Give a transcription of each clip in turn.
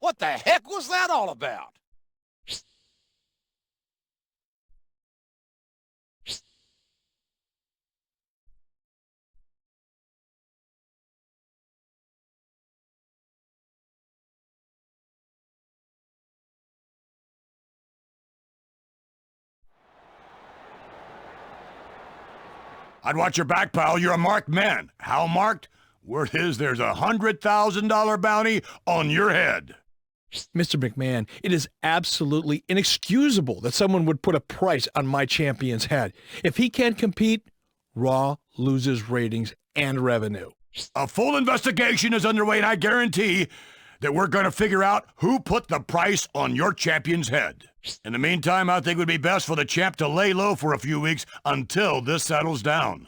What the heck was that all about? I'd watch your back, pal. You're a marked man. How marked? Word is there's a $100,000 bounty on your head. Mr. McMahon, it is absolutely inexcusable that someone would put a price on my champion's head. If he can't compete, Raw loses ratings and revenue. A full investigation is underway, and I guarantee that we're going to figure out who put the price on your champion's head. In the meantime, I think it would be best for the champ to lay low for a few weeks until this settles down.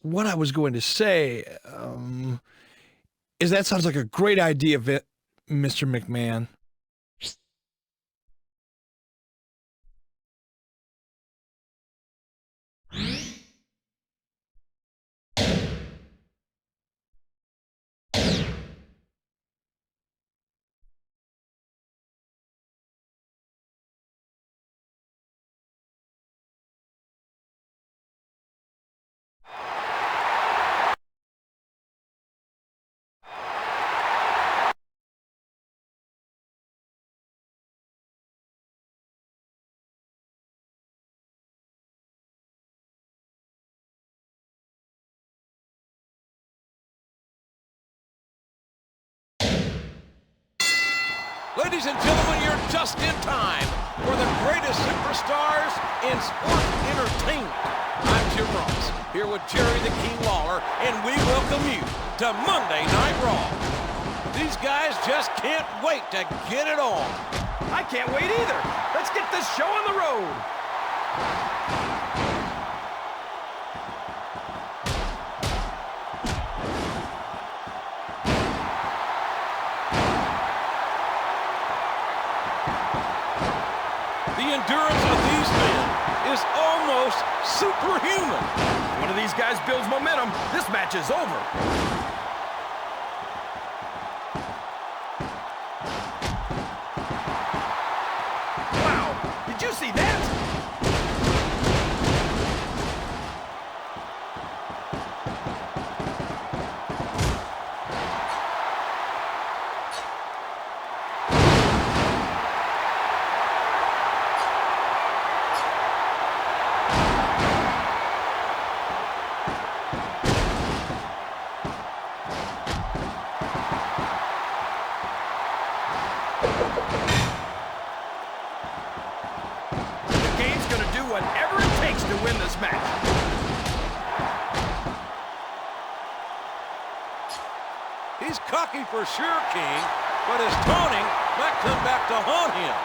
What I was going to say is that sounds like a great idea, Mr. McMahon. Ladies and gentlemen, you're just in time for the greatest superstars in sport entertainment. I'm Jim Ross, here with Jerry the King Lawler, and we welcome you to Monday Night Raw. These guys just can't wait to get it on. I can't wait either. Let's get this show on the road. The endurance of these men is almost superhuman. One of these guys builds momentum. This match is over. Wow, did you see that? Whatever it takes to win this match. He's cocky for sure, King, but his taunting might come back to haunt him.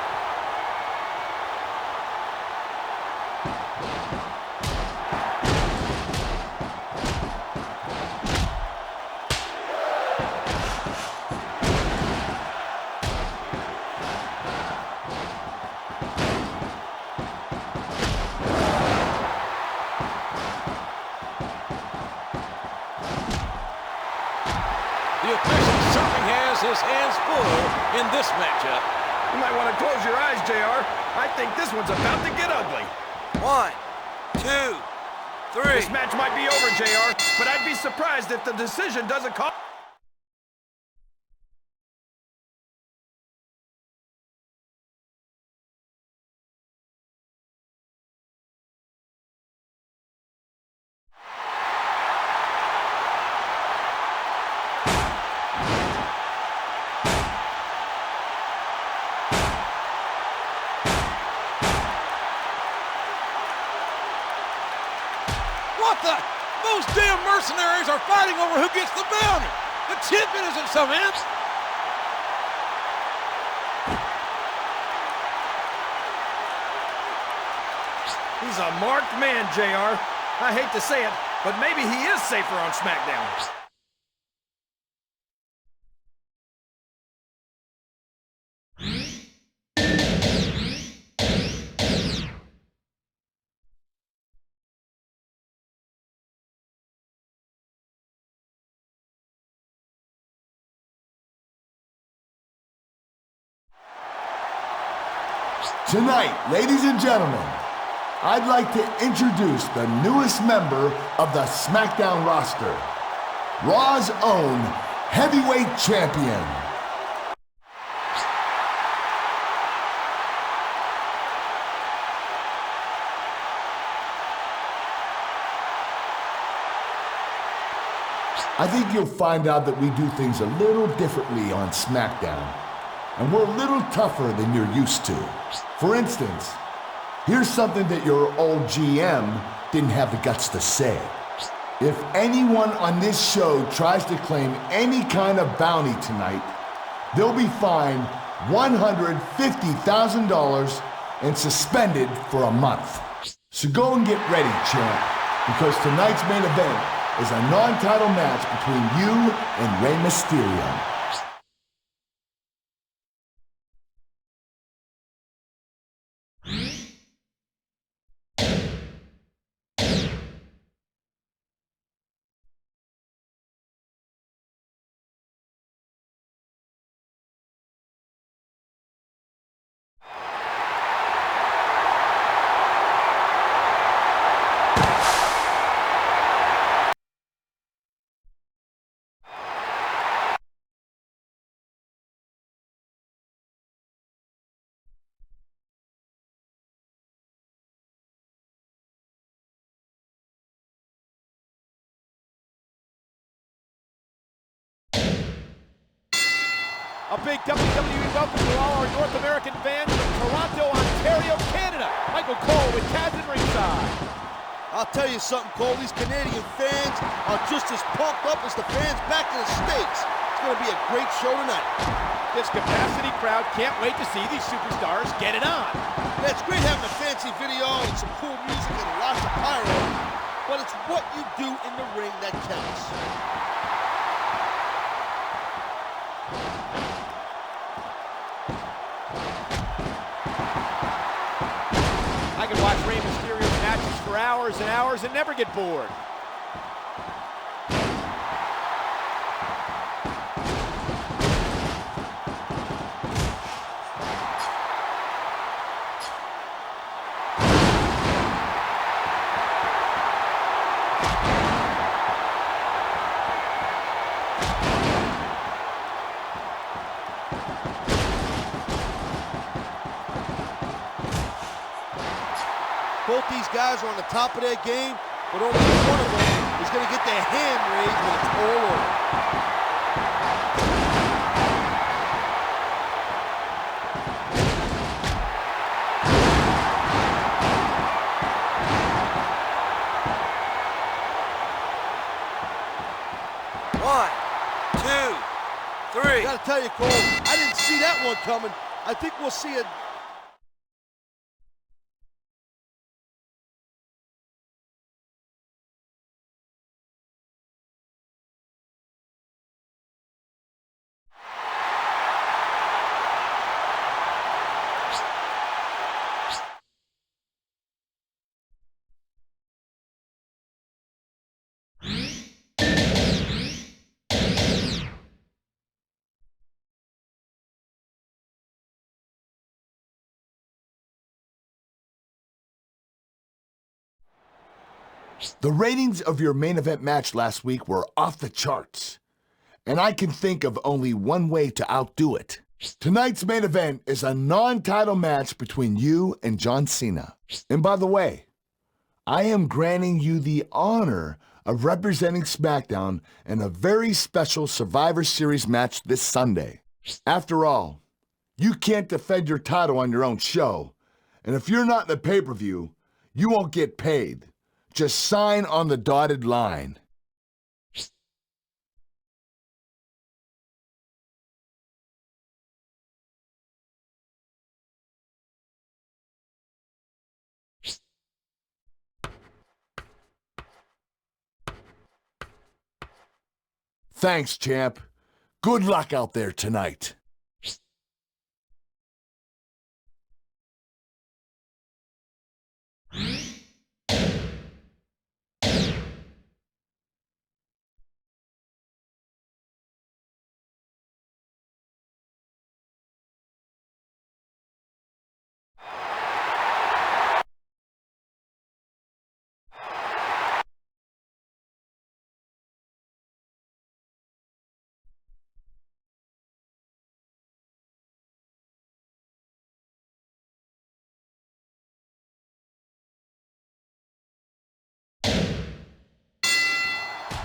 The official certainly has his hands full in this matchup. You might want to close your eyes, JR. I think this one's about to get ugly. 1, 2, 3. This match might be over, JR, but I'd be surprised if the decision doesn't cost... What the? Those damn mercenaries are fighting over who gets the bounty. The champion isn't some imps. He's a marked man, JR. I hate to say it, but maybe he is safer on SmackDown. Tonight, ladies and gentlemen, I'd like to introduce the newest member of the SmackDown roster, Raw's own heavyweight champion. I think you'll find out that we do things a little differently on SmackDown, and we're a little tougher than you're used to. For instance, here's something that your old GM didn't have the guts to say. If anyone on this show tries to claim any kind of bounty tonight, they'll be fined $150,000 and suspended for a month. So go and get ready, champ, because tonight's main event is a non-title match between you and Rey Mysterio. A big WWE welcome to all our North American fans from Toronto, Ontario, Canada. Michael Cole with Taz and ringside. I'll tell you something, Cole. These Canadian fans are just as pumped up as the fans back in the States. It's going to be a great show tonight. This capacity crowd can't wait to see these superstars get it on. Yeah, it's great having a fancy video and some cool music and lots of pyro, but it's what you do in the ring that counts. I can watch Rey Mysterio's matches for hours and hours and never get bored. Both these guys are on the top of their game, but only one of them is going to get their hand raised when it's all over. One, two, three. I got to tell you, Cole, I didn't see that one coming. I think we'll see a The ratings of your main event match last week were off the charts, and I can think of only one way to outdo it. Tonight's main event is a non-title match between you and John Cena. And by the way, I am granting you the honor of representing SmackDown in a very special Survivor Series match this Sunday. After all, you can't defend your title on your own show, and if you're not in the pay-per-view, you won't get paid. Just sign on the dotted line. Thanks, champ. Good luck out there tonight.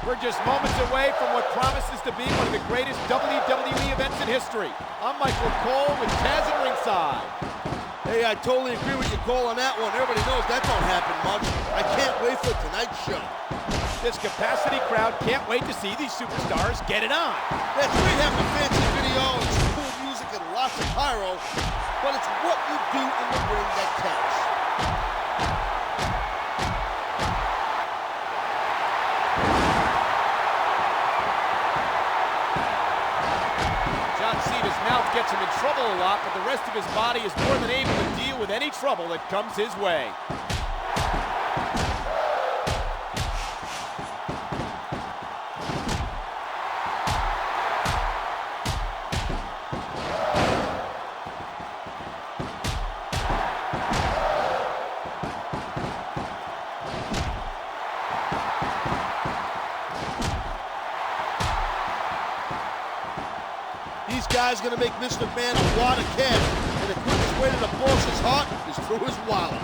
We're just moments away from what promises to be one of the greatest WWE events in history. I'm Michael Cole with Taz at ringside. Hey, I totally agree with you, Cole, on that one. Everybody knows that don't happen much. I can't wait for tonight's show. This capacity crowd can't wait to see these superstars get it on. That's great having a fancy video and some cool music and lots of pyro, but it's what you do in the ring that counts. John Cena's mouth gets him in trouble a lot, but the rest of his body is more than able to deal with any trouble that comes his way. These guys gonna make Mr. McMahon a wad of cash, and the quickest way to the boss's heart is through his wallet.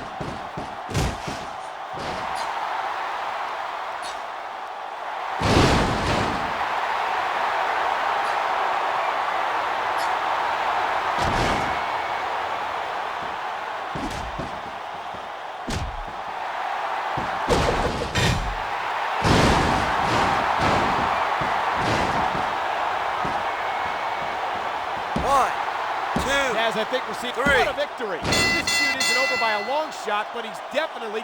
As I think we're seeing what a victory. This feud isn't over by a long shot, but he's definitely...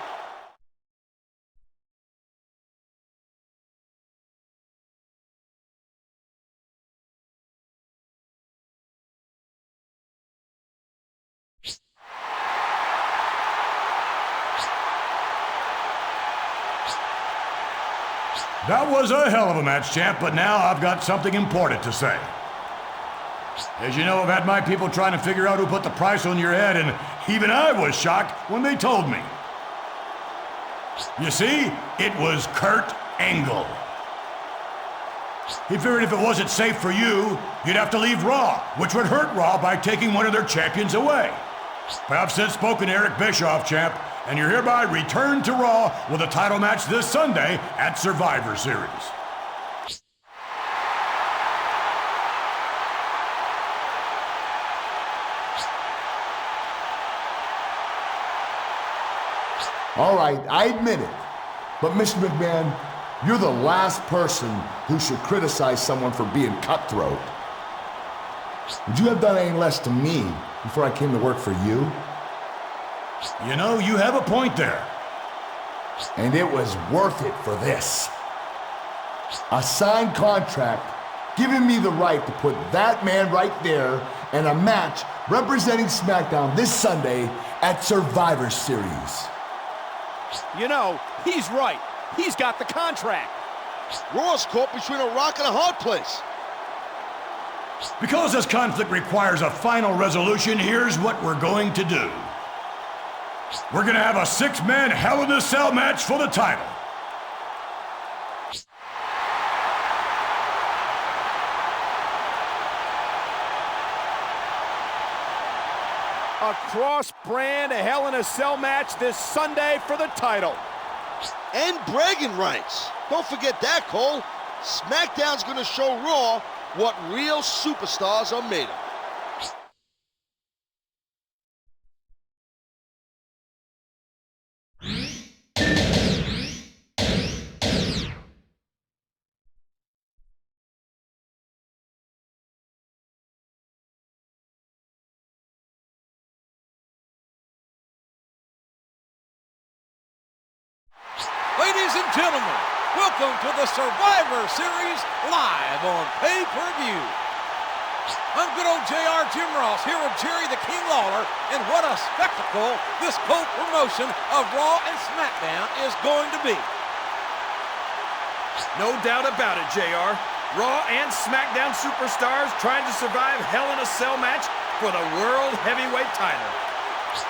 That was a hell of a match, champ, but now I've got something important to say. As you know, I've had my people trying to figure out who put the price on your head, and even I was shocked when they told me. You see, it was Kurt Angle. He figured if it wasn't safe for you, you'd have to leave Raw, which would hurt Raw by taking one of their champions away. But I've since spoken to Eric Bischoff, champ, and you're hereby returned to Raw with a title match this Sunday at Survivor Series. All right, I admit it. But Mr. McMahon, you're the last person who should criticize someone for being cutthroat. Would you have done any less to me before I came to work for you? You know, you have a point there. And it was worth it for this. A signed contract giving me the right to put that man right there in a match representing SmackDown this Sunday at Survivor Series. You know, he's right. He's got the contract. Raw's caught between a rock and a hard place. Because this conflict requires a final resolution, here's what we're going to do. We're going to have a six-man Hell in a Cell match for the title. A cross-brand Hell in a Cell match this Sunday for the title. And bragging rights. Don't forget that, Cole. SmackDown's gonna show Raw what real superstars are made of. Ladies and gentlemen, welcome to the Survivor Series live on pay-per-view. I'm good old JR Jim Ross here with Jerry the King Lawler, and what a spectacle this co-promotion of Raw and SmackDown is going to be. No doubt about it, JR. Raw and SmackDown superstars trying to survive Hell in a Cell match for the World Heavyweight title.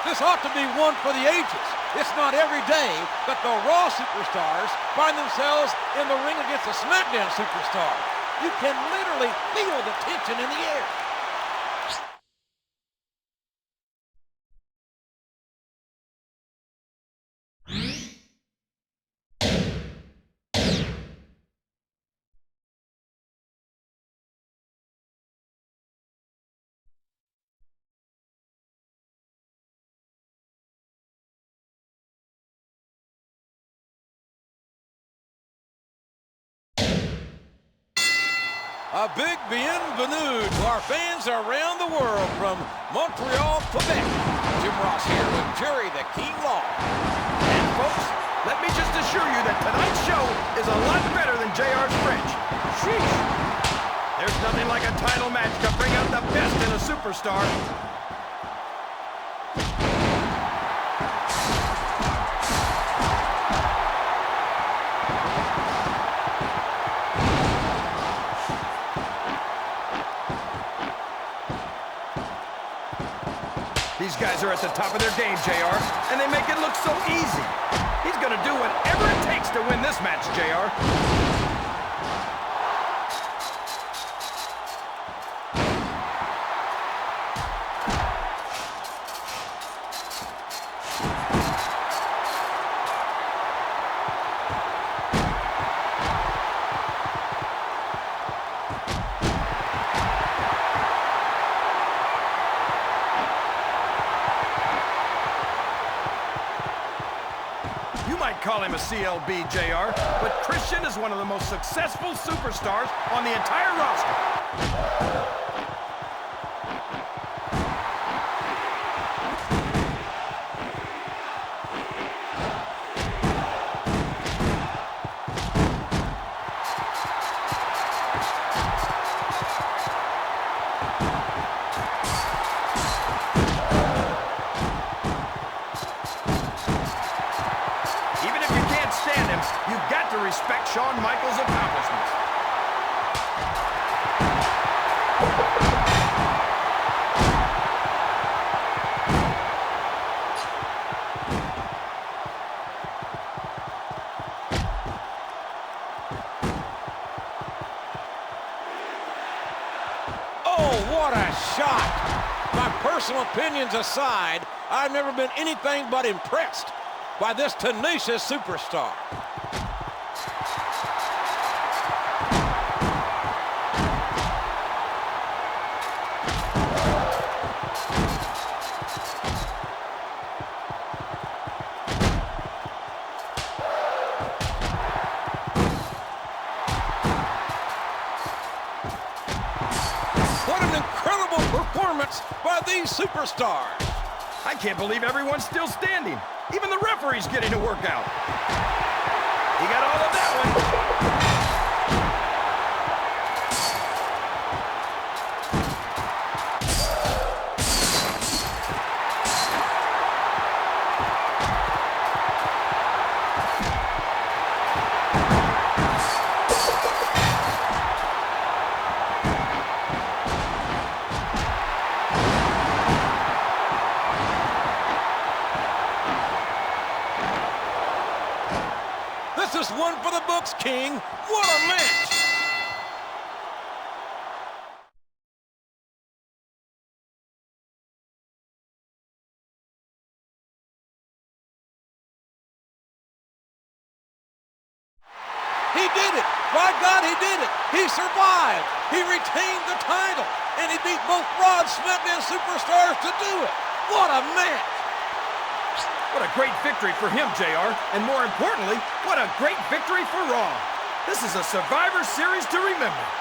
This ought to be one for the ages. It's not every day that the Raw superstars find themselves in the ring against a SmackDown superstar. You can literally feel the tension in the air. A big bienvenue to our fans around the world from Montreal, Quebec. Jim Ross here with Jerry the King Lawler. And folks, let me just assure you that tonight's show is a lot better than JR's French. Sheesh. There's nothing like a title match to bring out the best in a superstar. These guys are at the top of their game, JR, and they make it look so easy. He's going to do whatever it takes to win this match, JR. You might call him a CLB, JR, but Christian is one of the most successful superstars on the entire roster. You've got to respect Shawn Michaels' accomplishments. Oh, what a shot! My personal opinions aside, I've never been anything but impressed by this tenacious superstar. What an incredible performance by these superstars. I can't believe everyone's still standing. Even the referee's getting a workout. He got all of that one. This is one for the books, King. What a match! He did it! By God, he did it! He survived! He retained the title! And he beat both Raw and SmackDown superstars to do it! What a match! What a great victory for him, JR. And more importantly, what a great victory for Raw. This is a Survivor Series to remember.